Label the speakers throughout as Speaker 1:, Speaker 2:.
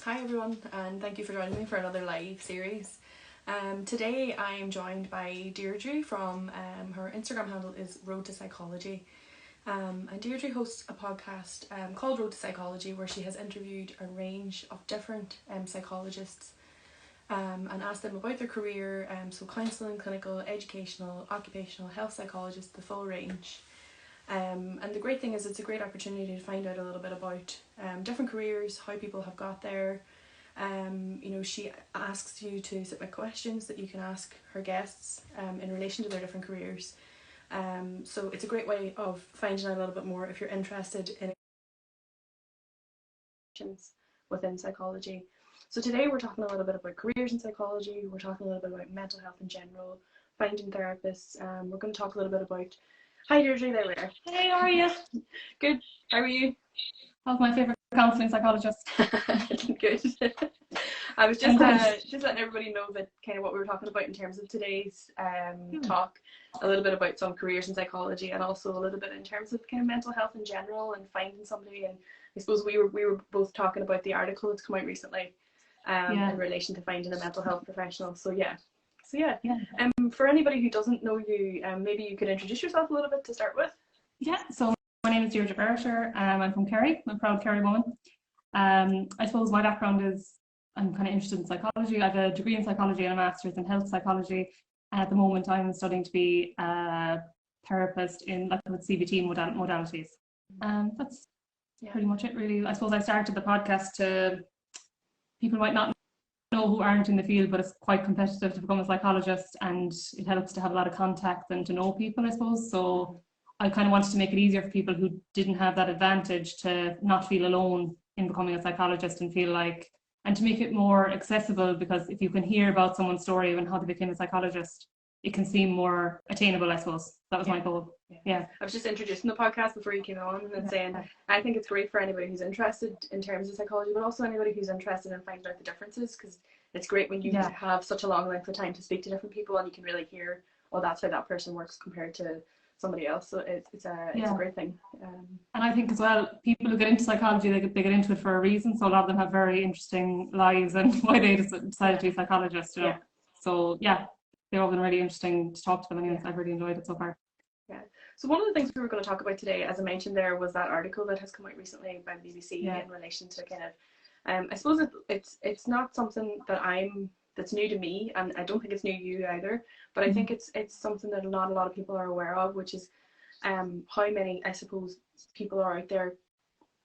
Speaker 1: Hi everyone, and thank you for joining me for another live series. Today I'm joined by Deirdre from her Instagram handle is Road to Psychology. And Deirdre hosts a podcast called Road to Psychology, where she has interviewed a range of different psychologists and asked them about their career, so counselling, clinical, educational, occupational, health psychologists, the full range. And the great thing is it's a great opportunity to find out a little bit about different careers, how people have got there. She asks you to submit questions that you can ask her guests in relation to their different careers. So it's a great way of finding out a little bit more if you're interested in within psychology. So today we're talking a little bit about careers in psychology, we're talking a little bit about mental health in general, finding therapists, we're going to talk a little bit about... Hi Deirdre, there we are.
Speaker 2: Hey, how are you?
Speaker 1: Good, how are you?
Speaker 2: How's my favourite counselling psychologist?
Speaker 1: Good. I was just letting everybody know that kind of what we were talking about in terms of today's talk, a little bit about some careers in psychology and also a little bit in terms of kind of mental health in general and finding somebody. And I suppose we were both talking about the article that's come out recently in relation to finding a mental health professional. So for anybody who doesn't know you, maybe you could introduce yourself a little bit to start with.
Speaker 2: Yeah, so my name is Deirdre Ferriter. I'm from Kerry. I'm a proud Kerry woman. I suppose my background is I'm kind of interested in psychology. I have a degree in psychology and a master's in health psychology. And at the moment, I'm studying to be a therapist in with CBT modalities. That's pretty much it, really. I suppose I started the podcast to people might not know who aren't in the field, but it's quite competitive to become a psychologist, and it helps to have a lot of contact and to know people, I suppose. So I kind of wanted to make it easier for people who didn't have that advantage to not feel alone in becoming a psychologist and feel like, and to make it more accessible, because if you can hear about someone's story and how they became a psychologist, it can seem more attainable, I suppose. That was my goal. Yeah.
Speaker 1: I was just introducing the podcast before you came on and saying I think it's great for anybody who's interested in terms of psychology, but also anybody who's interested in finding out the differences, because it's great when you have such a long length of time to speak to different people and you can really hear, oh, that's how that person works compared to somebody else. So it's a great thing.
Speaker 2: And I think as well, people who get into psychology, they get into it for a reason. So a lot of them have very interesting lives and why they decided to be psychologists. You know? So they've all been really interesting to talk to them. And I've really enjoyed it so far.
Speaker 1: Yeah. So one of the things we were going to talk about today, as I mentioned there, was that article that has come out recently by the BBC in relation to kind of, I suppose it's not something that's new to me, and I don't think it's new to you either, but I think it's something that not a lot of people are aware of, which is how many, I suppose, people are out there.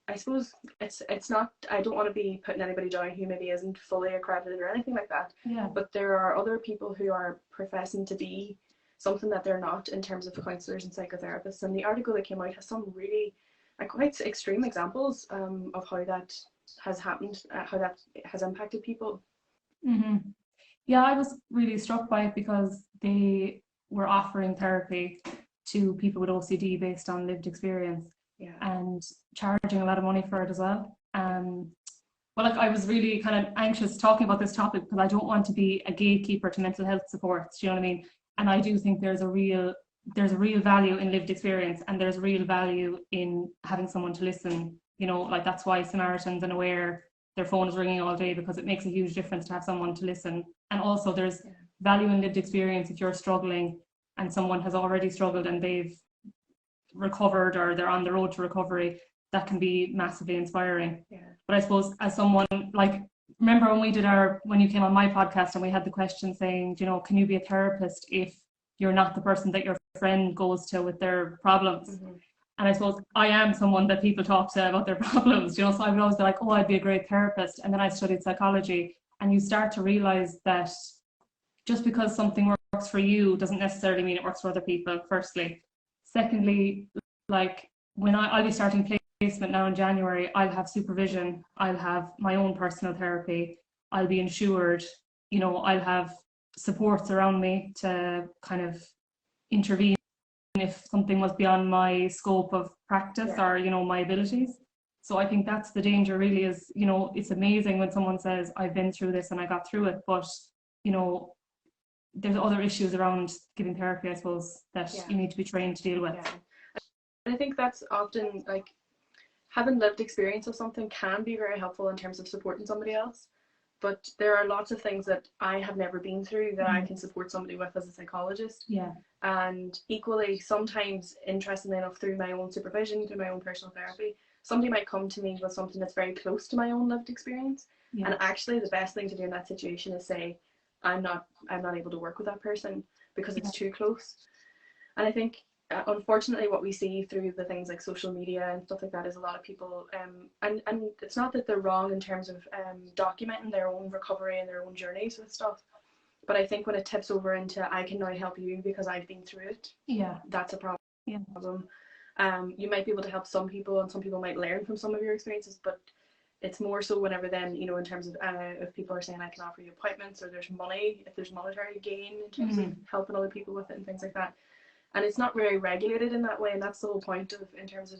Speaker 1: I suppose it's not, I don't want to be putting anybody down who maybe isn't fully accredited or anything like that, but there are other people who are professing to be something that they're not in terms of counsellors and psychotherapists, and the article that came out has some really quite extreme examples of how that has happened, how that has impacted people.
Speaker 2: Yeah, I was really struck by it because they were offering therapy to people with OCD based on lived experience and charging a lot of money for it as well. I was really kind of anxious talking about this topic because I don't want to be a gatekeeper to mental health supports, do you know what I mean? And I do think there's a real value in lived experience, and there's real value in having someone to listen. You know, like that's why Samaritans and Aware, their phone is ringing all day, because it makes a huge difference to have someone to listen. And also there's value in lived experience if you're struggling and someone has already struggled and they've recovered or they're on the road to recovery. That can be massively inspiring. But I suppose as someone, like, remember when you came on my podcast and we had the question saying, you know, can you be a therapist if you're not the person that your friend goes to with their problems? And I suppose I am someone that people talk to about their problems, you know, so I would always be like, oh, I'd be a great therapist. And then I studied psychology, and you start to realize that just because something works for you doesn't necessarily mean it works for other people, firstly. Secondly, like when I'll be starting placement now in January, I'll have supervision, I'll have my own personal therapy, I'll be insured, you know, I'll have supports around me to kind of intervene if something was beyond my scope of practice or, you know, my abilities. So I think that's the danger really, is, you know, it's amazing when someone says, I've been through this and I got through it, but, you know, there's other issues around giving therapy, I suppose, that you need to be trained to deal with.
Speaker 1: I think that's often, like, having lived experience of something can be very helpful in terms of supporting somebody else. But there are lots of things that I have never been through that I can support somebody with as a psychologist.
Speaker 2: Yeah.
Speaker 1: And equally, sometimes, interestingly enough, through my own supervision, through my own personal therapy, somebody might come to me with something that's very close to my own lived experience. Yeah. And actually, the best thing to do in that situation is say, I'm not able to work with that person because it's too close. And I think, unfortunately, what we see through the things like social media and stuff like that is a lot of people, and it's not that they're wrong in terms of documenting their own recovery and their own journeys with stuff, but I think when it tips over into I can now help you because I've been through it, that's a problem. Yeah. You might be able to help some people, and some people might learn from some of your experiences, but it's more so whenever then, you know, in terms of if people are saying I can offer you appointments, or there's money, if there's monetary gain in terms of helping other people with it and things like that. And it's not very regulated in that way, and that's the whole point of, in terms of,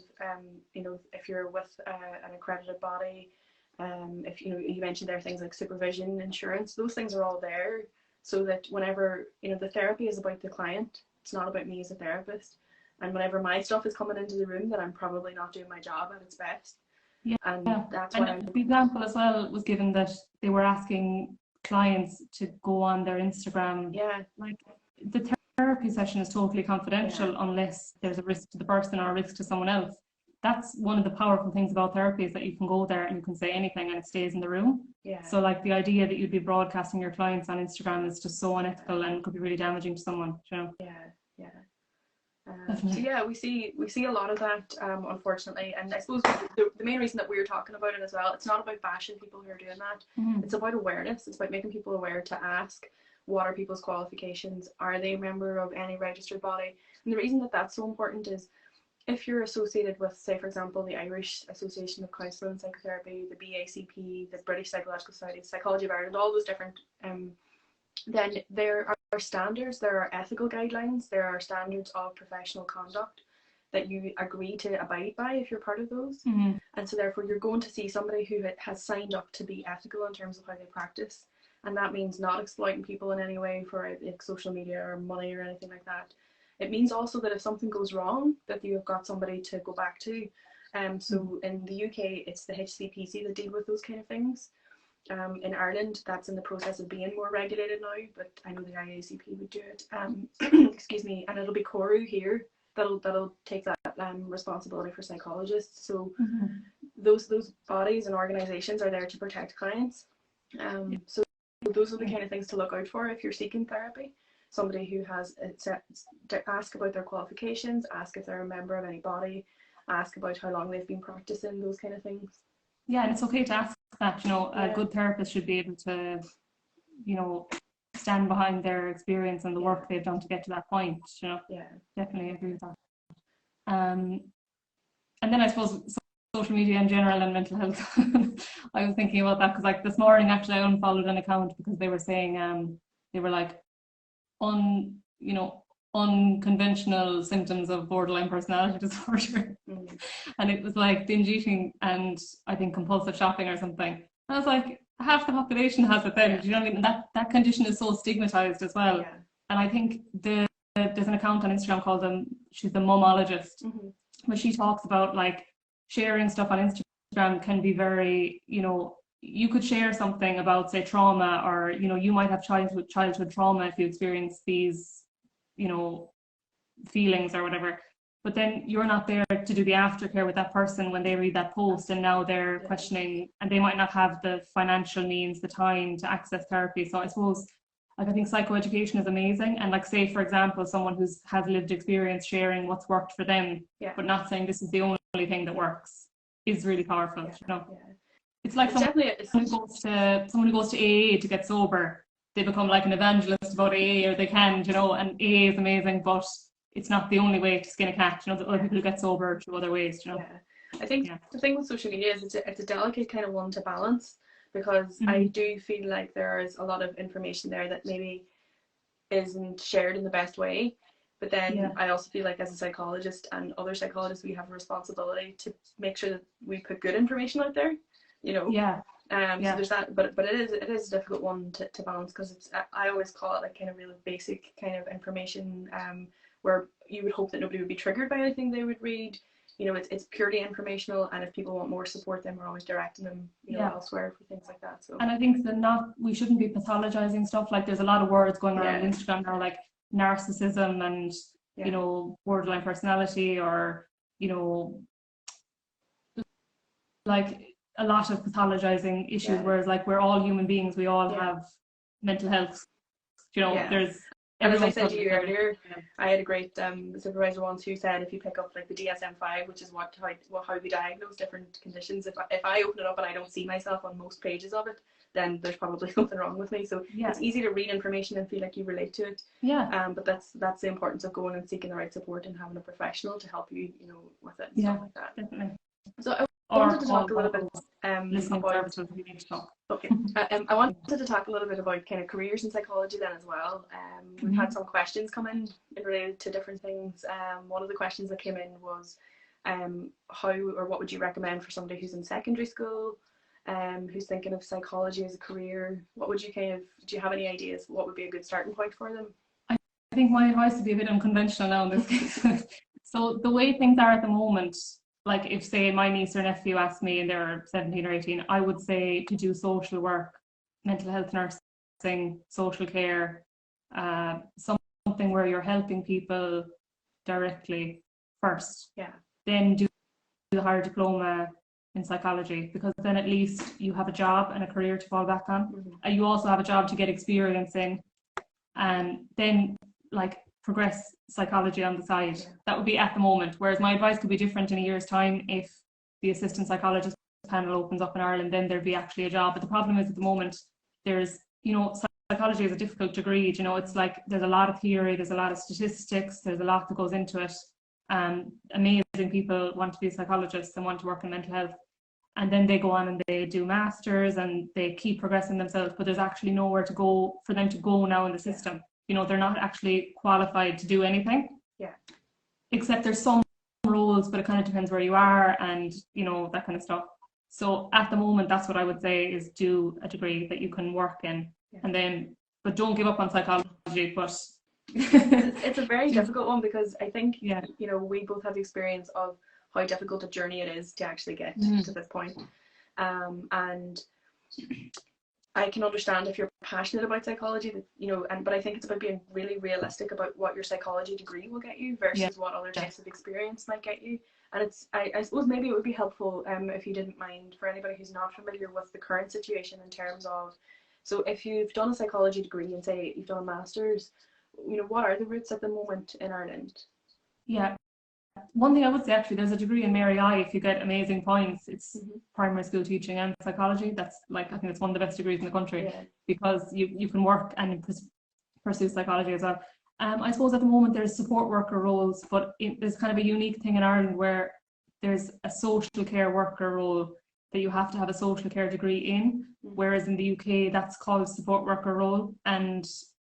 Speaker 1: you know, if you're with an accredited body, if you mentioned there things like supervision, insurance, those things are all there, so that whenever, you know, the therapy is about the client, it's not about me as a therapist. And whenever my stuff is coming into the room, that I'm probably not doing my job at its best.
Speaker 2: Yeah,
Speaker 1: and that's
Speaker 2: why.
Speaker 1: And
Speaker 2: the example as well was given that they were asking clients to go on their Instagram.
Speaker 1: Yeah.
Speaker 2: Like, the therapy session is totally confidential unless there's a risk to the person or a risk to someone else. That's one of the powerful things about therapy, is that you can go there and you can say anything and it stays in the room. Yeah. So like, the idea that you'd be broadcasting your clients on Instagram is just so unethical and could be really damaging to someone, you know? Yeah. So yeah, we see a lot of that, unfortunately, and I suppose the main reason that we're talking about it as well, it's not about bashing people who are doing that. It's about awareness. It's about making people aware to ask, what are people's qualifications? Are they a member of any registered body? And the reason that that's so important is, if you're associated with, say, for example, the Irish Association of Counselling and Psychotherapy, the BACP, the British Psychological Society, Psychology of Ireland, all those different, then there are standards, there are ethical guidelines, there are standards of professional conduct that you agree to abide by if you're part of those. And so therefore you're going to see somebody who has signed up to be ethical in terms of how they practice. And that means not exploiting people in any way for like social media or money or anything like that. It means also that if something goes wrong, that you have got somebody to go back to. So in the UK, it's the HCPC that deal with those kind of things. In Ireland, that's in the process of being more regulated now, but I know the IACP would do it. Excuse me, and it'll be Coru here that'll take that responsibility for psychologists. So those bodies and organisations are there to protect clients. So those are the kind of things to look out for if you're seeking therapy. Somebody who has ask about their qualifications, ask if they're a member of any body, ask about how long they've been practicing, those kind of things. Yeah, and it's okay to ask that, you know, a good therapist should be able to, you know, stand behind their experience and the work they've done to get to that point, you know. Yeah, definitely agree with that. And then I suppose social media in general and mental health. I was thinking about that because, like, this morning actually I unfollowed an account because they were saying they were like unconventional symptoms of borderline personality disorder. And it was like binge eating and I think compulsive shopping or something. And I was like, half the population has it then. Do you know what I mean? And that condition is so stigmatized as well. And I think there's an account on Instagram called she's the momologist, but she talks about like sharing stuff on Instagram can be very, you know, you could share something about, say, trauma, or, you know, you might have childhood trauma if you experience these, you know, feelings or whatever, but then you're not there to do the aftercare with that person when they read that post, and now they're questioning, and they might not have the financial means, the time to access therapy. So I suppose, like, I think psychoeducation is amazing, and like, say, for example, someone who has lived experience sharing what's worked for them, but not saying this is the only thing that works, is really powerful. You know, it's like someone who goes to AA to get sober. They become like an evangelist about AA, or they can, you know, and AA is amazing, but it's not the only way to skin a cat. You know, the other people who get sober through other ways, you know.
Speaker 1: I think the thing with social media is it's a delicate kind of one to balance, because I do feel like there is a lot of information there that maybe isn't shared in the best way. But then I also feel like, as a psychologist and other psychologists, we have a responsibility to make sure that we put good information out there, you know. So there's that, but it is a difficult one to balance, because it's, I always call it like kind of really basic kind of information, where you would hope that nobody would be triggered by anything they would read. you know, it's purely informational, and if people want more support, then we're always directing them, you know, elsewhere for things like that. So,
Speaker 2: and I think that we shouldn't be pathologizing stuff. Like, there's a lot of words going around Instagram now, like narcissism and you know, borderline personality, or you know, like a lot of pathologizing issues, whereas like we're all human beings, we all have mental health, you know. There's,
Speaker 1: and as I said to you earlier, I had a great supervisor once who said, if you pick up like the DSM-5, which is how we diagnose different conditions, if I open it up and I don't see myself on most pages of it, then there's probably something wrong with me. So it's easy to read information and feel like you relate to it. But that's the importance of going and seeking the right support and having a professional to help you, you know, with it and stuff like that.
Speaker 2: Definitely.
Speaker 1: So I wanted to talk a little bit
Speaker 2: about
Speaker 1: I wanted to talk a little bit about kind of careers in psychology then as well. We've had some questions come in related to different things. One of the questions that came in was how or what would you recommend for somebody who's in secondary school, who's thinking of psychology as a career? What would you do you have any ideas what would be a good starting point for them?
Speaker 2: I think my advice would be a bit unconventional now in this case. So the way things are at the moment, like if say my niece or nephew asked me and they're 17 or 18, I would say to do social work, mental health nursing, social care, something where you're helping people directly first. Then do the higher diploma in psychology, because then at least you have a job and a career to fall back on. And you also have a job to get experience in, and then like progress psychology on the side. That would be at the moment, whereas my advice could be different in a year's time. If the assistant psychologist panel opens up in Ireland, then there'd be actually a job. But the problem is at the moment there's, you know, psychology is a difficult degree, you know. It's like there's a lot of theory, there's a lot of statistics, there's a lot that goes into it. Amazing people want to be psychologists and want to work in mental health, and then they go on and they do masters and they keep progressing themselves, but there's actually nowhere to go for them to go now in the system. You know, they're not actually qualified to do anything. Except there's some roles, but it kind of depends where you are and, you know, that kind of stuff. So at the moment, that's what I would say, is do a degree that you can work in, and then, but don't give up on psychology. But
Speaker 1: it's a very difficult one, because I think, you know, we both have the experience of how difficult a journey it is to actually get to this point. And I can understand if you're passionate about psychology, that, you know, but I think it's about being really realistic about what your psychology degree will get you versus what other types of experience might get you. And it's, I suppose maybe it would be helpful, if you didn't mind, for anybody who's not familiar with the current situation in terms of, so if you've done a psychology degree and say you've done a master's, you know, what are the routes at the moment in Ireland?
Speaker 2: One thing I would say, actually, there's a degree in Mary I, if you get amazing points. It's primary school teaching and psychology. That's like, I think it's one of the best degrees in the country, because you can work and pursue psychology as well. I suppose at the moment there's support worker roles, but there's kind of a unique thing in Ireland where there's a social care worker role that you have to have a social care degree in, whereas in the UK that's called support worker role, and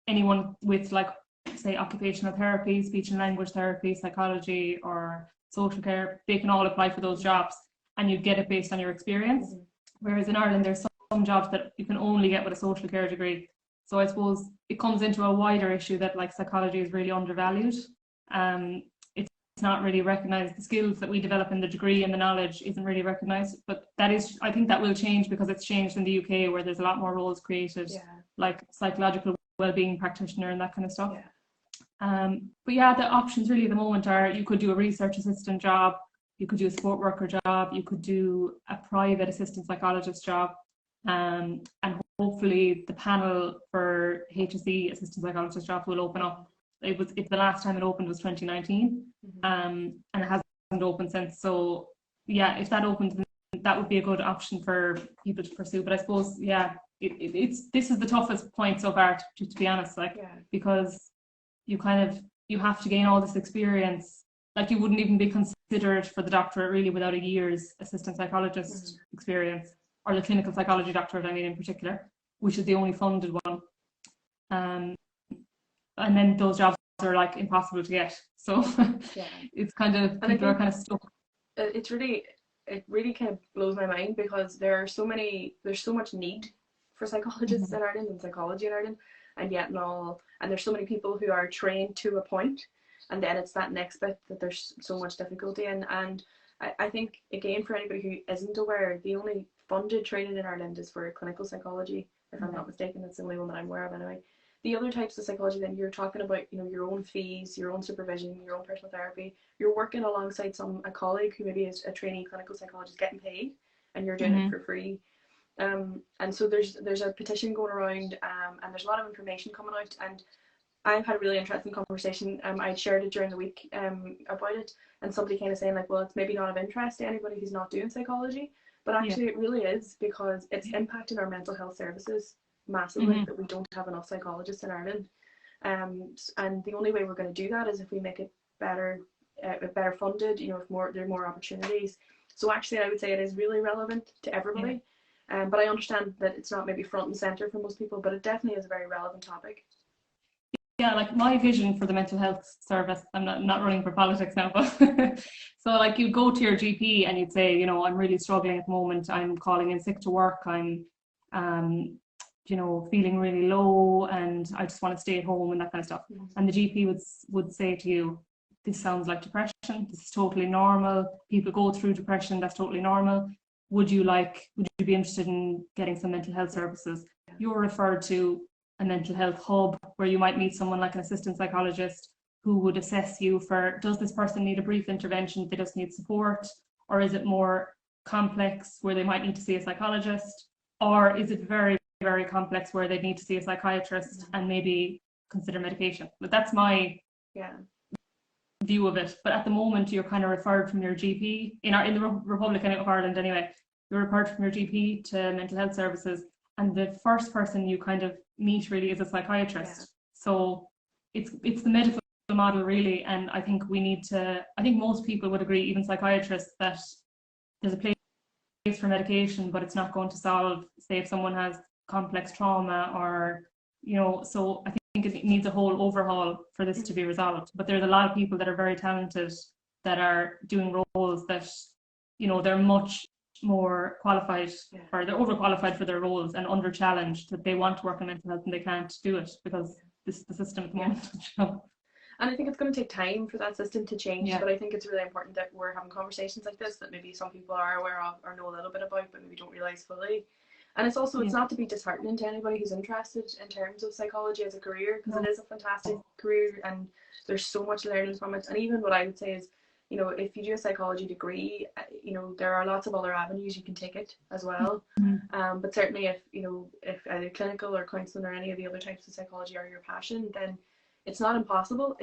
Speaker 2: anyone with, like, say, occupational therapy, speech and language therapy, psychology, or social care, they can all apply for those jobs, and you get it based on your experience. Whereas in Ireland there's some jobs that you can only get with a social care degree. So I suppose it comes into a wider issue that, like, psychology is really undervalued. It's not really recognised. The skills that we develop in the degree and the knowledge isn't really recognised. But that is, I think that will change, because it's changed in the UK, where there's a lot more roles created, like psychological wellbeing practitioner and that kind of stuff. But yeah, the options really at the moment are, you could do a research assistant job, you could do a support worker job, you could do a private assistant psychologist job, and hopefully the panel for HSE assistant psychologist jobs will open up. If the last time it opened was 2019, and it hasn't opened since. So yeah, if that opens, that would be a good option for people to pursue. But I suppose, this is the toughest point so far, to be honest, because you have to gain all this experience. Like, you wouldn't even be considered for the doctorate really without a year's assistant psychologist experience, or the clinical psychology doctorate, I mean, in particular, which is the only funded one. And then those jobs are, like, impossible to get. So it's kind of, people are kind of stuck.
Speaker 1: It really kind of blows my mind, because there's so much need for psychologists in Ireland and psychology in Ireland, and there's so many people who are trained to a point, and then it's that next bit that there's so much difficulty in. And I think, again, for anybody who isn't aware, the only funded training in Ireland is for clinical psychology, if I'm not mistaken. That's the only one that I'm aware of anyway. The other types of psychology, then you're talking about, you know, your own fees, your own supervision, your own personal therapy. You're working alongside a colleague who maybe is a trainee clinical psychologist getting paid, and you're doing it for free. And so there's a petition going around, and there's a lot of information coming out, and I've had a really interesting conversation. I shared it during the week about it, and somebody kind of saying like, well, it's maybe not of interest to anybody who's not doing psychology, but actually it really is, because it's impacting our mental health services massively that we don't have enough psychologists in Ireland. And the only way we're going to do that is if we make it better funded, you know, if there are more opportunities. So actually I would say it is really relevant to everybody. But I understand that it's not maybe front and center for most people, but it definitely is a very relevant topic.
Speaker 2: Yeah, like my vision for the mental health service, I'm not running for politics now, but so like you go to your GP and you'd say, you know, I'm really struggling at the moment, I'm calling in sick to work, I'm you know, feeling really low and I just want to stay at home and that kind of stuff. And the GP would say to you, this sounds like depression, this is totally normal, people go through depression, that's totally normal. Would you be interested in getting some mental health services? You're referred to a mental health hub where you might meet someone like an assistant psychologist who would assess you for, does this person need a brief intervention, they just need support, or is it more complex where they might need to see a psychologist, or is it very, very complex where they need to see a psychiatrist and maybe consider medication? But that's my view of it. But at the moment you're kind of referred from your GP in the Republic of Ireland anyway, you're referred from your GP to mental health services, and the first person you kind of meet really is a psychiatrist. So it's the medical model really, and I think most people would agree, even psychiatrists, that there's a place for medication, but it's not going to solve, say, if someone has complex trauma, or, you know, so I think it needs a whole overhaul for this to be resolved. But there's a lot of people that are very talented that are doing roles that, you know, they're much more qualified, or they're overqualified for their roles and under challenged, that they want to work in mental health and they can't do it because this is the system at the moment. You know?
Speaker 1: And I think it's going to take time for that system to change, but I think it's really important that we're having conversations like this that maybe some people are aware of or know a little bit about, but maybe don't realise fully. And it's also, it's not to be disheartening to anybody who's interested in terms of psychology as a career, because it is a fantastic career and there's so much learning from it. And even what I would say is, you know, if you do a psychology degree, you know, there are lots of other avenues you can take it as well. But certainly if either clinical or counselling or any of the other types of psychology are your passion, then it's not impossible.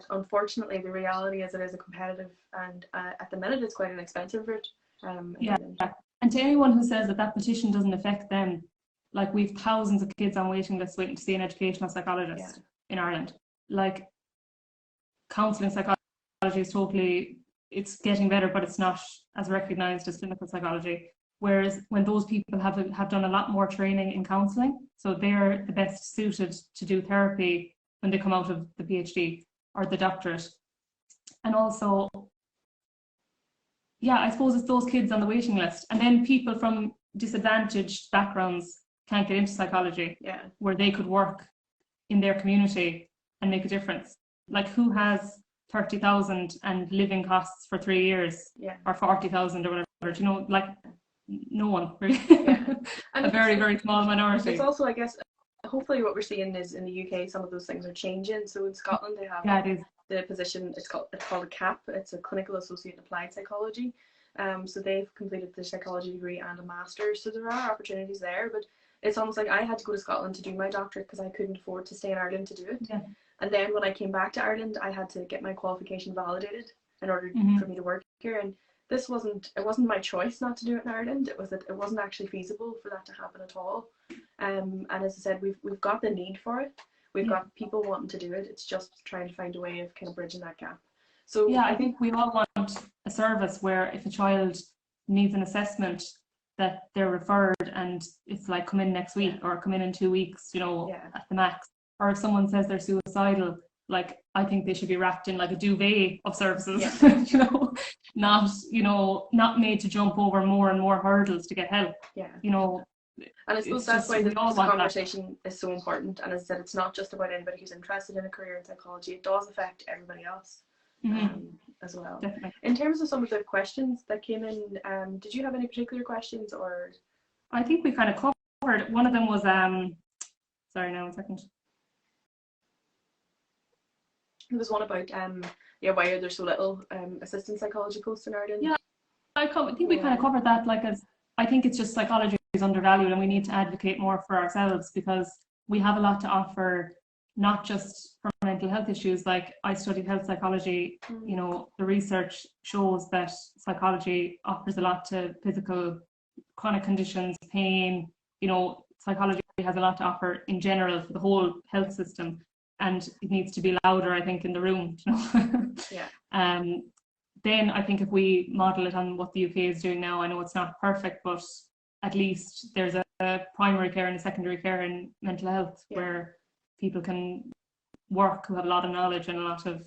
Speaker 1: Unfortunately, the reality is it is a competitive, and at the minute it's quite an expensive route.
Speaker 2: And to anyone who says that petition doesn't affect them, like, we've thousands of kids on waiting lists waiting to see an educational psychologist in Ireland. Like, counselling psychology is it's getting better, but it's not as recognised as clinical psychology. Whereas when those people have done a lot more training in counselling, so they're the best suited to do therapy when they come out of the PhD or the doctorate. And also, I suppose it's those kids on the waiting list. And then people from disadvantaged backgrounds can't get into psychology, where they could work in their community and make a difference. Like, who has 30,000 and living costs for 3 years, or 40,000 or whatever, you know, like, no one really. And a very, very small minority.
Speaker 1: It's also, I guess, hopefully what we're seeing is in the UK some of those things are changing. So in Scotland they have the position, it's called a CAP, it's a Clinical Associate in Applied Psychology. So they've completed the psychology degree and a master's, so there are opportunities there, but it's almost like I had to go to Scotland to do my doctorate because I couldn't afford to stay in Ireland to do it. And then when I came back to Ireland, I had to get my qualification validated in order for me to work here. And it wasn't my choice not to do it in Ireland. It was that it wasn't actually feasible for that to happen at all. And as I said, we've got the need for it. We've got people wanting to do it. It's just trying to find a way of kind of bridging that gap. So
Speaker 2: I think we all want a service where if a child needs an assessment, that they're referred and it's like, come in next week or come in 2 weeks, you know, at the max. Or if someone says they're suicidal, like, I think they should be wrapped in like a duvet of services, you know, not made to jump over more and more hurdles to get help. You know,
Speaker 1: And I suppose that's why this conversation is so important. And as I said, it's not just about anybody who's interested in a career in psychology. It does affect everybody else as well.
Speaker 2: Definitely.
Speaker 1: In terms of some of the questions that came in, did you have any particular questions, or?
Speaker 2: I think we kind of covered. One of them was, sorry, now 1 second.
Speaker 1: There was one about, why are there so little assistant psychology posts in Ireland?
Speaker 2: Yeah, I think we kind of covered that. Like, as I think it's just psychology is undervalued, and we need to advocate more for ourselves, because we have a lot to offer, not just for mental health issues. Like, I studied health psychology. You know, the research shows that psychology offers a lot to physical chronic conditions, pain. You know, psychology has a lot to offer in general for the whole health system, and it needs to be louder, I think, in the room. You know?
Speaker 1: Yeah.
Speaker 2: Then I think if we model it on what the UK is doing now, I know it's not perfect, but at least there's a primary care and a secondary care in mental health where people can work who have a lot of knowledge and a lot of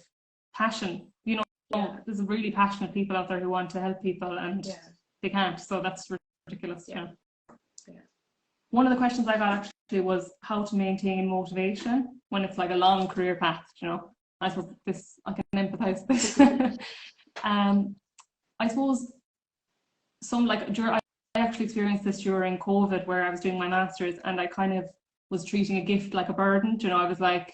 Speaker 2: passion. You know, there's really passionate people out there who want to help people, and they can't. So that's ridiculous.
Speaker 1: Yeah.
Speaker 2: You know? One of the questions I got actually was how to maintain motivation when it's like a long career path. You know, I suppose this, I can empathize with this. I suppose I actually experienced this during COVID, where I was doing my master's, and I kind of was treating a gift like a burden. You know, I was like,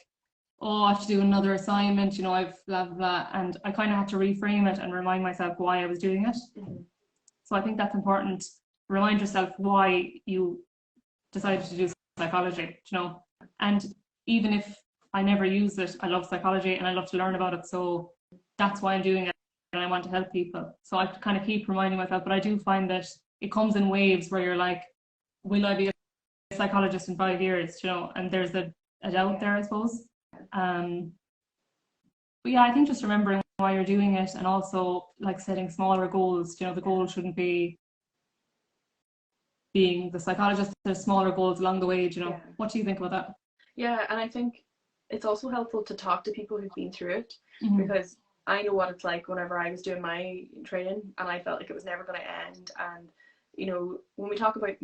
Speaker 2: oh, I have to do another assignment, you know, I've blah, blah, blah. And I kind of had to reframe it and remind myself why I was doing it. So I think that's important. Remind yourself why you decided to do psychology, you know. And even if I never use it, I love psychology and I love to learn about it. So that's why I'm doing it, and I want to help people. So I kind of keep reminding myself, but I do find that it comes in waves where you're like, will I be a psychologist in 5 years, you know? And there's a doubt there, I suppose. But yeah, I think just remembering why you're doing it, and also like setting smaller goals. You know, the goal shouldn't be being the psychologist. There's smaller goals along the way, you know. What do you think about that?
Speaker 1: Yeah, and I think it's also helpful to talk to people who've been through it, because I know what it's like whenever I was doing my training, and I felt like it was never going to end. And you know, when we talk about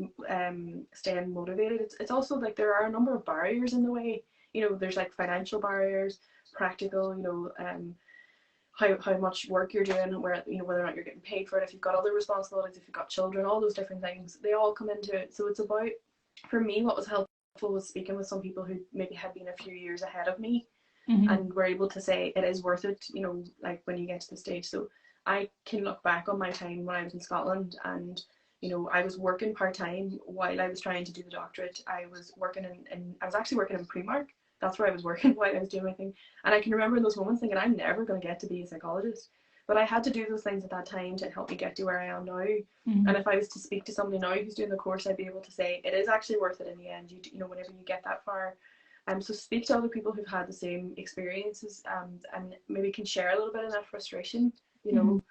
Speaker 1: staying motivated, it's also like there are a number of barriers in the way. You know, there's like financial barriers, practical, you know, how much work you're doing, where, you know, whether or not you're getting paid for it, if you've got other responsibilities, if you've got children, all those different things, they all come into it. So it's about, for me, what was helpful was speaking with some people who maybe had been a few years ahead of me, and were able to say it is worth it, you know, like when you get to the stage. So I can look back on my time when I was in Scotland, and you know, I was working part-time while I was trying to do the doctorate. I was working I was actually working in Primark. That's where I was working while I was doing my thing. And I can remember in those moments thinking, I'm never going to get to be a psychologist. But I had to do those things at that time to help me get to where I am now. And if I was to speak to somebody now who's doing the course, I'd be able to say, it is actually worth it in the end, you know, whenever you get that far. So speak to other people who've had the same experiences, and maybe can share a little bit of that frustration, you know.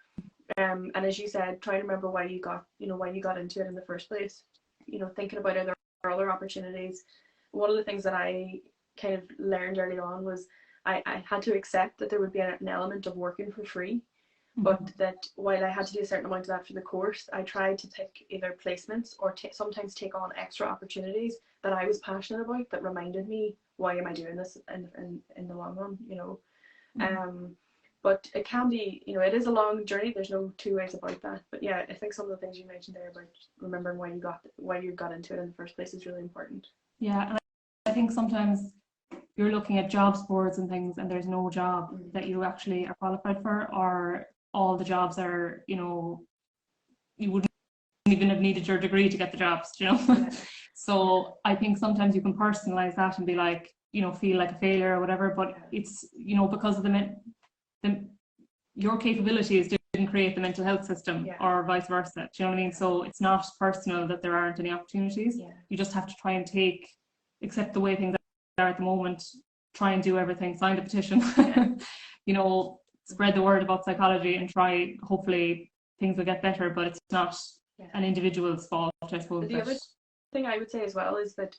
Speaker 1: And as you said, try to remember why you got into it in the first place. You know, thinking about other opportunities. One of the things that I kind of learned early on was I had to accept that there would be an element of working for free, but that while I had to do a certain amount of that for the course, I tried to take either placements or sometimes take on extra opportunities that I was passionate about, that reminded me, why am I doing this in the long run, you know. But it can be, you know, it is a long journey. There's no two ways about that. But yeah, I think some of the things you mentioned there about remembering why you got into it in the first place is really important.
Speaker 2: Yeah, and I think sometimes you're looking at jobs boards and things, and there's no job that you actually are qualified for, or all the jobs are, you know, you wouldn't even have needed your degree to get the jobs, you know. So I think sometimes you can personalize that and be like, you know, feel like a failure or whatever, but it's, you know, because of your capabilities didn't create the mental health system, or vice versa. Do you know what I mean? So it's not personal that there aren't any opportunities. You just have to try and accept the way things are at the moment, try and do everything, sign the petition, you know, spread the word about psychology, and try, hopefully things will get better, but it's not an individual's fault, I suppose.
Speaker 1: But the other thing I would say as well is that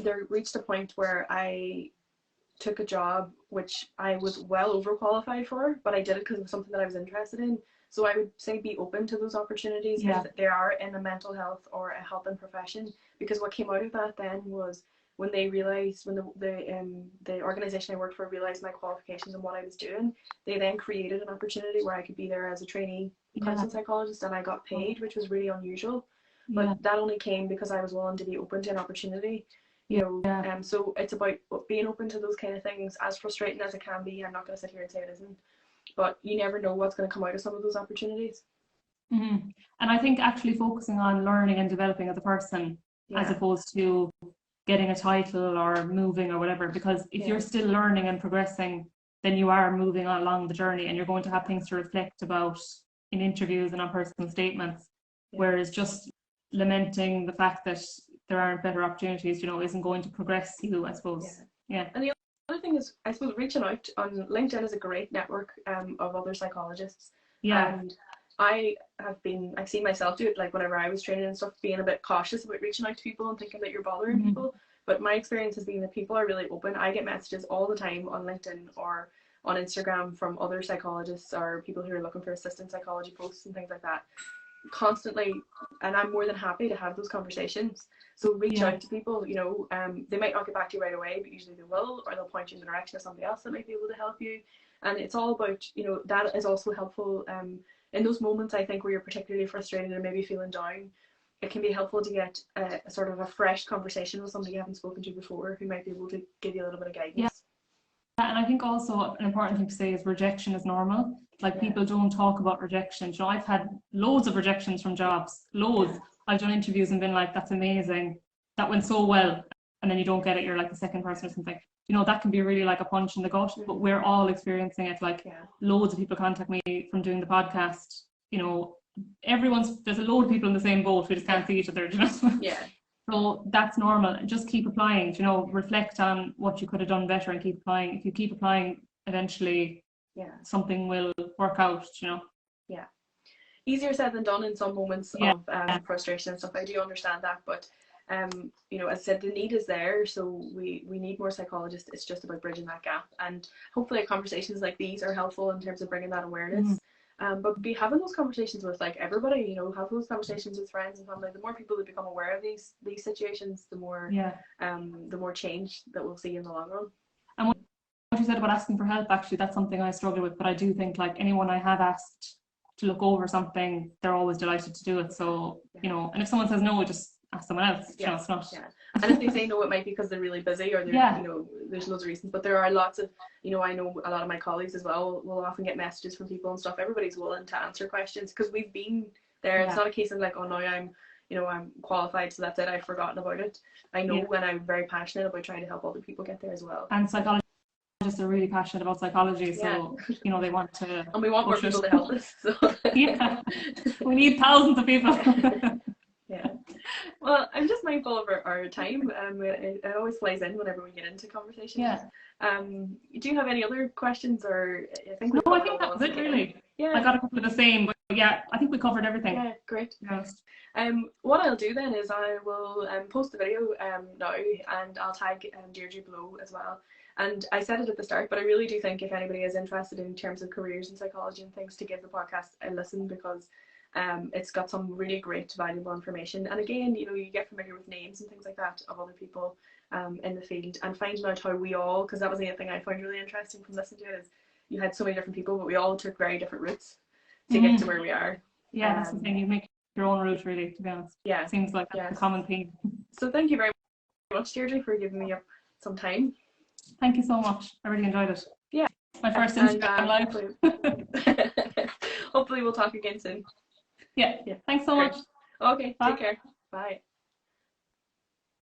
Speaker 1: there reached a point where I took a job which I was well overqualified for, but I did it because it was something that I was interested in. So I would say be open to those opportunities if they are in a mental health or a helping profession, because what came out of that then was when they realised, when the organisation I worked for realised my qualifications and what I was doing, they then created an opportunity where I could be there as a trainee counselling psychologist, and I got paid, which was really unusual. But that only came because I was willing to be open to an opportunity. You know, so it's about being open to those kind of things. As frustrating as it can be, I'm not going to sit here and say it isn't, but you never know what's going to come out of some of those opportunities.
Speaker 2: And I think actually focusing on learning and developing as a person, as opposed to getting a title or moving or whatever, because if you're still learning and progressing, then you are moving along the journey, and you're going to have things to reflect about in interviews and on personal statements. Whereas just lamenting the fact that there aren't better opportunities, you know, isn't going to progress you, I suppose. And
Speaker 1: the other thing is, I suppose, reaching out on LinkedIn is a great network of other psychologists. And I've seen myself do it, like whenever I was training and stuff, being a bit cautious about reaching out to people and thinking that you're bothering people. But my experience has been that people are really open. I get messages all the time on LinkedIn or on Instagram from other psychologists or people who are looking for assistant psychology posts and things like that constantly, and I'm more than happy to have those conversations. So reach out to people, you know, they might not get back to you right away, but usually they will, or they'll point you in the direction of somebody else that might be able to help you. And it's all about, you know, that is also helpful in those moments, I think, where you're particularly frustrated and maybe feeling down. It can be helpful to get a sort of a fresh conversation with somebody you haven't spoken to before, who might be able to give you a little bit of guidance.
Speaker 2: And I think also an important thing to say is rejection is normal. Like people don't talk about rejection. You know, I've had loads of rejections from jobs, loads. I've done interviews and been like, that's amazing, that went so well, and then you don't get it, you're like the second person or something. You know, that can be really like a punch in the gut, but we're all experiencing it. Like loads of people contact me from doing the podcast. You know, there's a load of people in the same boat, we just can't see each other, you know? So that's normal. Just keep applying, you know, reflect on what you could have done better and keep applying. If you keep applying, eventually something will work out, you know.
Speaker 1: Easier said than done in some moments of frustration and stuff. I do understand that, but you know, as I said, the need is there, so we need more psychologists. It's just about bridging that gap, and hopefully conversations like these are helpful in terms of bringing that awareness. But be having those conversations with like everybody, you know, have those conversations with friends and family. The more people that become aware of these situations, the more change that we'll see in the long run.
Speaker 2: And what you said about asking for help, actually, that's something I struggle with, but I do think like anyone I have asked to look over something, they're always delighted to do it. So you know, and if someone says no, just ask someone else. You know, it's not.
Speaker 1: And if they say no, it might be because they're really busy, or they're you know, there's loads of reasons. But there are lots of, you know, I know a lot of my colleagues as well will often get messages from people and stuff. Everybody's willing to answer questions because we've been there. It's not a case of like, oh, now I'm qualified, so that's it, I've forgotten about it. I know when I'm very passionate about trying to help other people get there as well.
Speaker 2: And psychologists are really passionate about psychology, so you know, they want to, and
Speaker 1: we want more people to help us. So
Speaker 2: we need thousands of people.
Speaker 1: Well, I'm just mindful of our time. It always flies in whenever we get into conversations. Do you have any other questions, or I think
Speaker 2: I think that was it really. I got a couple of the same, but I think we covered everything.
Speaker 1: Great. What I'll do then is I will post the video now, and I'll tag Deirdre below as well. And I said it at the start, but I really do think if anybody is interested in terms of careers in psychology and things, to give the podcast a listen, because it's got some really great valuable information. And again, you know, you get familiar with names and things like that of other people in the field, and finding out how we all, because that was the other thing I found really interesting from listening to it, is you had so many different people, but we all took very different routes to get to where we are.
Speaker 2: That's the thing, you make your own route really, to be honest. It seems like that's a common theme. So
Speaker 1: thank you very much, Deirdre, for giving me up some time.
Speaker 2: Thank you so much. I really enjoyed it. My first Instagram live.
Speaker 1: Hopefully we'll talk again soon.
Speaker 2: Thanks so much.
Speaker 1: Okay, take care. Bye.